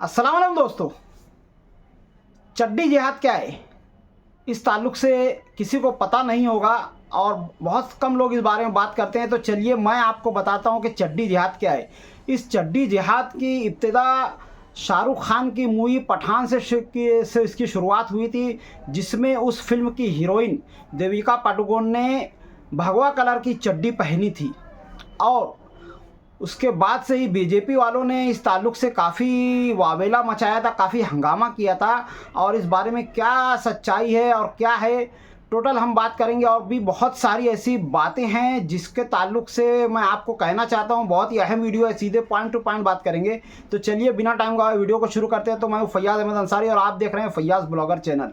अस्सलाम वालेकुम दोस्तों। चड्डी जिहाद क्या है, इस ताल्लुक़ से किसी को पता नहीं होगा और बहुत कम लोग इस बारे में बात करते हैं। तो चलिए मैं आपको बताता हूं कि चड्डी जिहाद क्या है। इस चड्डी जिहाद की इब्तिदा शाहरुख खान की मूवी पठान से इसकी शुरुआत हुई थी, जिसमें उस फिल्म की हीरोइन देविका पादुकोण ने भगवा कलर की चड्डी पहनी थी। और उसके बाद से ही बीजेपी वालों ने इस ताल्लुक़ से काफ़ी वावेला मचाया था, काफ़ी हंगामा किया था। और इस बारे में क्या सच्चाई है और क्या है टोटल हम बात करेंगे। और भी बहुत सारी ऐसी बातें हैं जिसके ताल्लुक़ से मैं आपको कहना चाहता हूं। बहुत ही अहम वीडियो है, सीधे पॉइंट टू पॉइंट बात करेंगे। तो चलिए बिना टाइम गवाए वीडियो को शुरू करते हैं। तो मैं हूँ फैयाज़ अहमद अंसारी और आप देख रहे हैं फैयाज़ ब्लॉगर चैनल।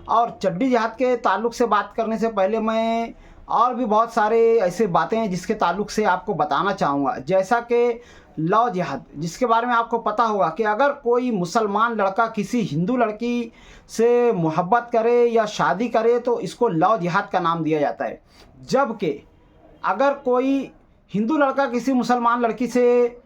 और चड्डी जिहाद के ताल्लुक़ से बात करने से पहले मैं और भी बहुत सारे ऐसे बातें हैं जिसके ताल्लुक़ से आपको बताना चाहूँगा, जैसा कि लव जिहाद, जिसके बारे में आपको पता होगा कि अगर कोई मुसलमान लड़का किसी हिंदू लड़की से मोहब्बत करे या शादी करे तो इसको लव जिहाद का नाम दिया जाता है। जबकि अगर कोई हिंदू लड़का किसी मुसलमान लड़की से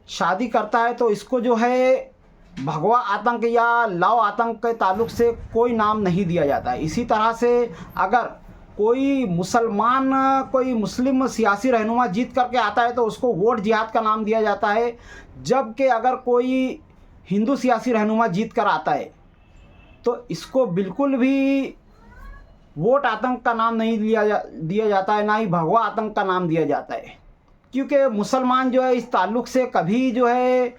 शादी करता है तो इसको जो है भगवा आतंक या लव आतंक के ताल्लुक़ से कोई नाम नहीं दिया जाता है। इसी तरह से अगर कोई मुस्लिम सियासी रहनुमा जीत करके आता है तो उसको वोट जिहाद का नाम दिया जाता है। जबकि अगर कोई हिंदू सियासी रहनुमा जीत कर आता है तो इसको बिल्कुल भी वोट आतंक का नाम नहीं दिया जाता है, ना ही भगवा आतंक का नाम दिया जाता है। क्योंकि मुसलमान जो है इस ताल्लुक़ से कभी जो है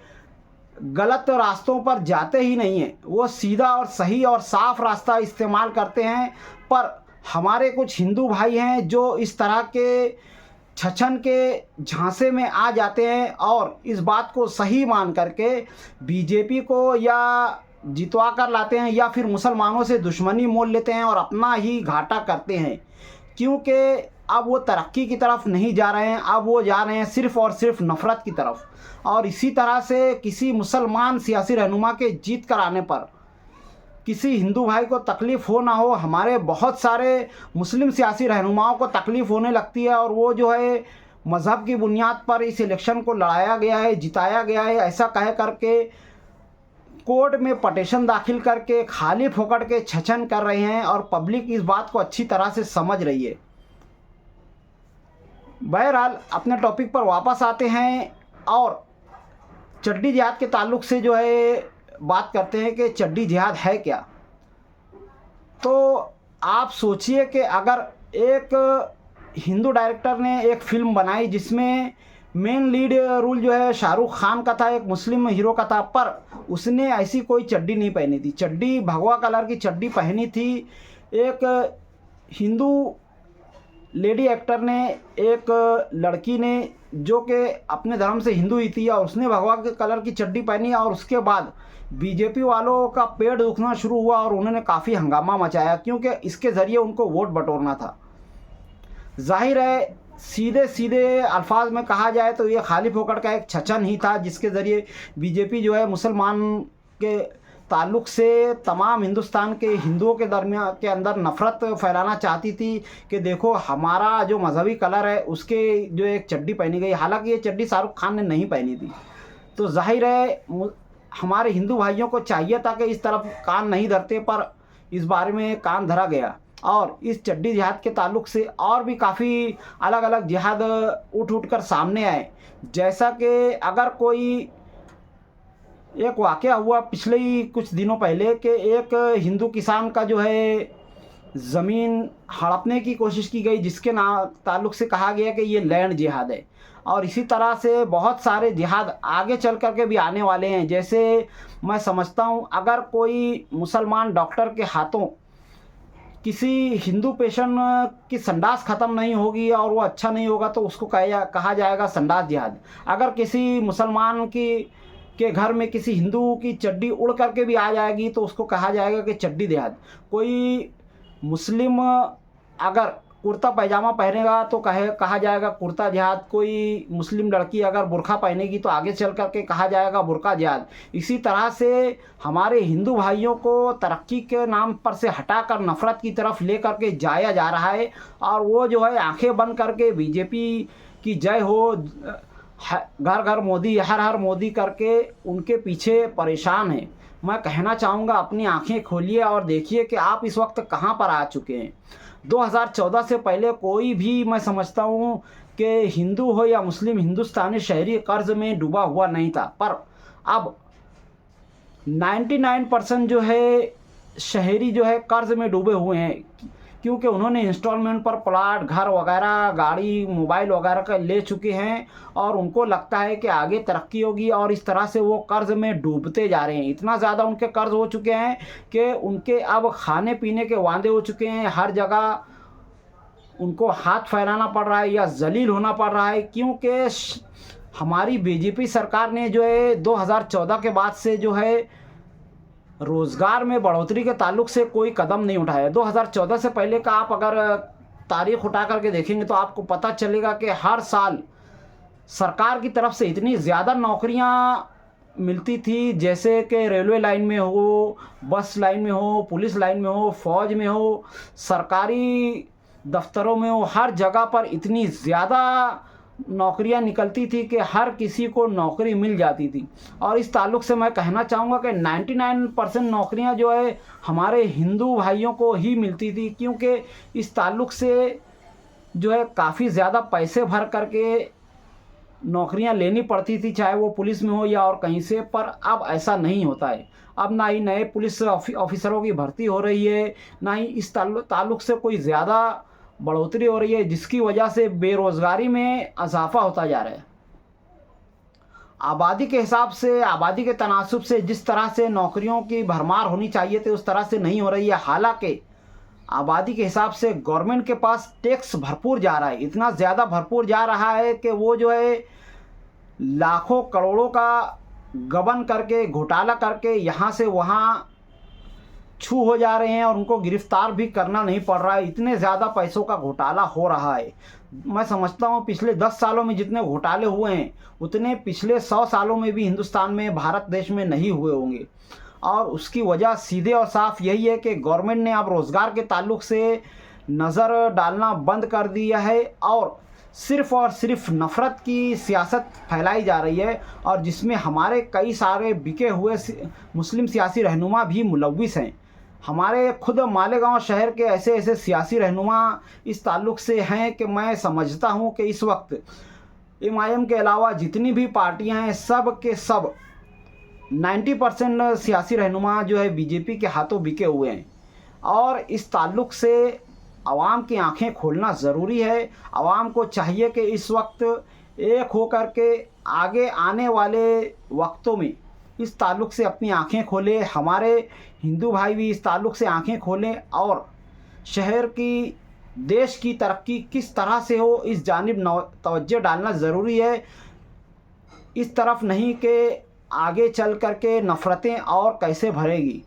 गलत रास्तों पर जाते ही नहीं हैं। वो सीधा और सही और साफ रास्ता इस्तेमाल करते हैं। पर हमारे कुछ हिंदू भाई हैं जो इस तरह के छछन के झांसे में आ जाते हैं और इस बात को सही मान करके बीजेपी को या जितवा कर लाते हैं या फिर मुसलमानों से दुश्मनी मोल लेते हैं और अपना ही घाटा करते हैं। क्योंकि अब वो तरक्की की तरफ नहीं जा रहे हैं, अब वो जा रहे हैं सिर्फ़ और सिर्फ नफ़रत की तरफ। और इसी तरह से किसी मुसलमान सियासी रहनुमा के जीत कर आने पर किसी हिंदू भाई को तकलीफ़ हो ना हो, हमारे बहुत सारे मुस्लिम सियासी रहनुमाओं को तकलीफ़ होने लगती है। और वो जो है मज़हब की बुनियाद पर इस इलेक्शन को लड़ाया गया है, जिताया गया है, ऐसा कह करके कोर्ट में पटिशन दाखिल करके खाली फोकट के छछन कर रहे हैं। और पब्लिक इस बात को अच्छी तरह से समझ रही है। बहरहाल अपने टॉपिक पर वापस आते हैं और चड्डी जिहाद के ताल्लुक़ से जो है बात करते हैं कि चड्डी जिहाद है क्या। तो आप सोचिए कि अगर एक हिंदू डायरेक्टर ने एक फ़िल्म बनाई जिसमें मेन लीड रोल जो है शाहरुख खान का था, एक मुस्लिम हीरो का था, पर उसने ऐसी कोई चड्डी नहीं पहनी थी। चड्डी भगवा कलर की चड्डी पहनी थी एक हिंदू लेडी एक्टर ने, एक लड़की ने जो कि अपने धर्म से हिंदू ही थी, और उसने भगवा के कलर की चड्डी पहनी। और उसके बाद बीजेपी वालों का पेड़ दुखना शुरू हुआ और उन्होंने काफ़ी हंगामा मचाया, क्योंकि इसके ज़रिए उनको वोट बटोरना था। जाहिर है सीधे सीधे अल्फाज में कहा जाए तो ये खाली फोकट का एक छछन ही था, जिसके ज़रिए बीजेपी जो है मुसलमान के ताल्लुक़ से तमाम हिंदुस्तान के हिंदुओं के दरमियान के अंदर नफ़रत फैलाना चाहती थी कि देखो हमारा जो मजहबी कलर है उसके जो एक चड्डी पहनी गई। हालांकि ये चड्डी शाहरुख खान ने नहीं पहनी थी। तो जाहिर है हमारे हिंदू भाइयों को चाहिए था कि इस तरफ कान नहीं धरते, पर इस बारे में कान धरा गया। और इस चड्डी जिहाद के ताल्लुक़ से और भी काफ़ी अलग अलग जिहाद उठ कर सामने आए। जैसा कि अगर कोई एक वाक़या हुआ पिछले ही कुछ दिनों पहले कि एक हिंदू किसान का जो है ज़मीन हड़पने की कोशिश की गई, जिसके ताल्लुक़ से कहा गया कि ये लैंड जिहाद है। और इसी तरह से बहुत सारे जिहाद आगे चल कर के भी आने वाले हैं। जैसे मैं समझता हूँ अगर कोई मुसलमान डॉक्टर के हाथों किसी हिंदू पेशेंट की संडास ख़त्म नहीं होगी और वो अच्छा नहीं होगा तो उसको कहा जाएगा संडास जिहाद। अगर किसी मुसलमान के घर में किसी हिंदू की चड्डी उड़ करके भी आ जाएगी तो उसको कहा जाएगा कि चड्डी जिहाद। कोई मुस्लिम अगर कुर्ता पैजामा पहनेगा तो कहा जाएगा कुर्ता जिहाद। कोई मुस्लिम लड़की अगर बुर्का पहनेगी तो आगे चल करके कहा जाएगा बुर्का जिहाद। इसी तरह से हमारे हिंदू भाइयों को तरक्की के नाम पर से हटाकर नफ़रत की तरफ ले करके जाया जा रहा है। और वो जो है आंखें बंद करके बीजेपी की जय हो, घर घर मोदी, हर हर मोदी करके उनके पीछे परेशान हैं। मैं कहना चाहूँगा अपनी आंखें खोलिए और देखिए कि आप इस वक्त कहाँ पर आ चुके हैं। 2014 से पहले कोई भी, मैं समझता हूँ कि हिंदू हो या मुस्लिम, हिंदुस्तानी शहरी कर्ज में डूबा हुआ नहीं था, पर अब 99% जो है शहरी जो है कर्ज में डूबे हुए हैं, क्योंकि उन्होंने इंस्टॉलमेंट पर प्लाट, घर वगैरह, गाड़ी, मोबाइल वगैरह का ले चुके हैं और उनको लगता है कि आगे तरक्की होगी, और इस तरह से वो कर्ज में डूबते जा रहे हैं। इतना ज़्यादा उनके कर्ज हो चुके हैं कि उनके अब खाने पीने के वांदे हो चुके हैं। हर जगह उनको हाथ फैलाना पड़ रहा है या जलील होना पड़ रहा है, क्योंकि हमारी बीजेपी सरकार ने जो है 2014 के बाद से जो है रोज़गार में बढ़ोतरी के ताल्लुक से कोई कदम नहीं उठाया। 2014 से पहले का आप अगर तारीख उठा करके देखेंगे तो आपको पता चलेगा कि हर साल सरकार की तरफ से इतनी ज़्यादा नौकरियां मिलती थी, जैसे कि रेलवे लाइन में हो, बस लाइन में हो, पुलिस लाइन में हो, फौज में हो, सरकारी दफ्तरों में हो, हर जगह पर इतनी ज़्यादा नौकरियां निकलती थी कि हर किसी को नौकरी मिल जाती थी। और इस ताल्लुक़ से मैं कहना चाहूँगा कि 99% नौकरियां जो है हमारे हिंदू भाइयों को ही मिलती थी, क्योंकि इस ताल्लुक़ से जो है काफ़ी ज़्यादा पैसे भर करके नौकरियां लेनी पड़ती थी, चाहे वो पुलिस में हो या और कहीं से। पर अब ऐसा नहीं होता है। अब ना ही नए पुलिस ऑफिसरों की भर्ती हो रही है, ना ही इस ताल्लुक़ से कोई ज़्यादा बढ़ोतरी हो रही है, जिसकी वजह से बेरोज़गारी में इजाफा होता जा रहा है। आबादी के हिसाब से, आबादी के तनासुब से जिस तरह से नौकरियों की भरमार होनी चाहिए थी उस तरह से नहीं हो रही है। हालांकि आबादी के हिसाब से गवर्नमेंट के पास टैक्स भरपूर जा रहा है, इतना ज़्यादा भरपूर जा रहा है कि वो जो है लाखों करोड़ों का गबन करके, घोटाला करके यहाँ से वहाँ छू हो जा रहे हैं और उनको गिरफ्तार भी करना नहीं पड़ रहा है। इतने ज़्यादा पैसों का घोटाला हो रहा है। मैं समझता हूँ पिछले 10 सालों में जितने घोटाले हुए हैं उतने पिछले 100 सालों में भी हिंदुस्तान में, भारत देश में नहीं हुए होंगे। और उसकी वजह सीधे और साफ यही है कि गवर्नमेंट ने अब रोज़गार के ताल्लुक से नज़र डालना बंद कर दिया है और सिर्फ़ नफ़रत की सियासत फैलाई जा रही है, और जिसमें हमारे कई सारे बिके हुए मुस्लिम सियासी रहनुमा भी मुलव्विस हैं। हमारे खुद मालेगांव शहर के ऐसे ऐसे सियासी रहनुमा इस ताल्लुक़ से हैं कि मैं समझता हूं कि इस वक्त MIM के अलावा जितनी भी पार्टियां हैं सब के सब 90% सियासी रहनुमा जो है बीजेपी के हाथों बिके हुए हैं। और इस ताल्लुक़ से आवाम की आंखें खोलना ज़रूरी है। आवाम को चाहिए कि इस वक्त एक हो कर के आगे आने वाले वक्तों में इस ताल्लुक़ से अपनी आंखें खोले। हमारे हिंदू भाई भी इस ताल्लुक़ से आंखें खोलें और शहर की, देश की तरक्की किस तरह से हो इस जानिब तवज्जो डालना ज़रूरी है। इस तरफ नहीं कि आगे चल कर के नफ़रतें और कैसे भरेगी।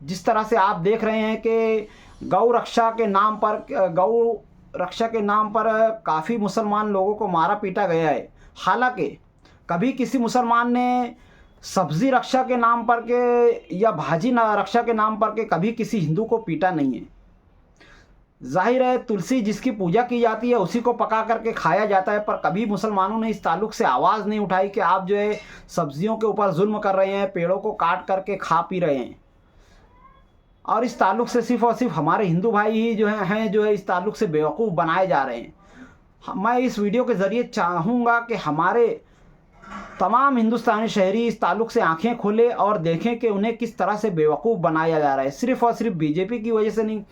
जिस तरह से आप देख रहे हैं कि गौ रक्षा के नाम पर काफ़ी मुसलमान लोगों को मारा पीटा गया है। हालांकि कभी किसी मुसलमान ने सब्ज़ी रक्षा के नाम पर के या भाजी रक्षा के नाम पर के कभी किसी हिंदू को पीटा नहीं है। जाहिर है तुलसी जिसकी पूजा की जाती है उसी को पका करके खाया जाता है, पर कभी मुसलमानों ने इस ताल्लुक़ से आवाज़ नहीं उठाई कि आप जो है सब्जियों के ऊपर जुल्म कर रहे हैं, पेड़ों को काट करके खा पी रहे हैं। और इस ताल्लुक़ से सिर्फ़ और सिर्फ हमारे हिंदू भाई ही जो है इस ताल्लुक़ से बेवकूफ़ बनाए जा रहे हैं। मैं इस वीडियो के ज़रिए चाहूँगा कि हमारे तमाम हिंदुस्तानी शहरी इस ताल्लुक़ से आंखें खोले और देखें कि उन्हें किस तरह से बेवकूफ़ बनाया जा रहा है। सिर्फ़ और सिर्फ बीजेपी की वजह से नहीं,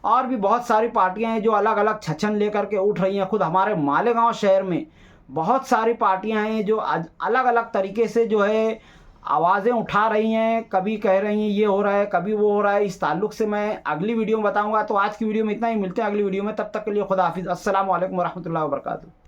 और भी बहुत सारी पार्टियां हैं जो अलग अलग छछन लेकर के उठ रही हैं। खुद हमारे मालेगांव शहर में बहुत सारी पार्टियां हैं जो अलग अलग तरीके से जो है आवाज़ें उठा रही हैं। कभी कह रही हैं ये हो रहा है, कभी वो हो रहा है। इस ताल्लुक़ से मैं अगली वीडियो में बताऊँगा। तो आज की वीडियो में इतना ही, मिलते हैं अगली वीडियो में। तब तक के लिए खुदा हाफिज़। अस्सलामु अलैकुम वरहमतुल्लाहि वबरकातुहू।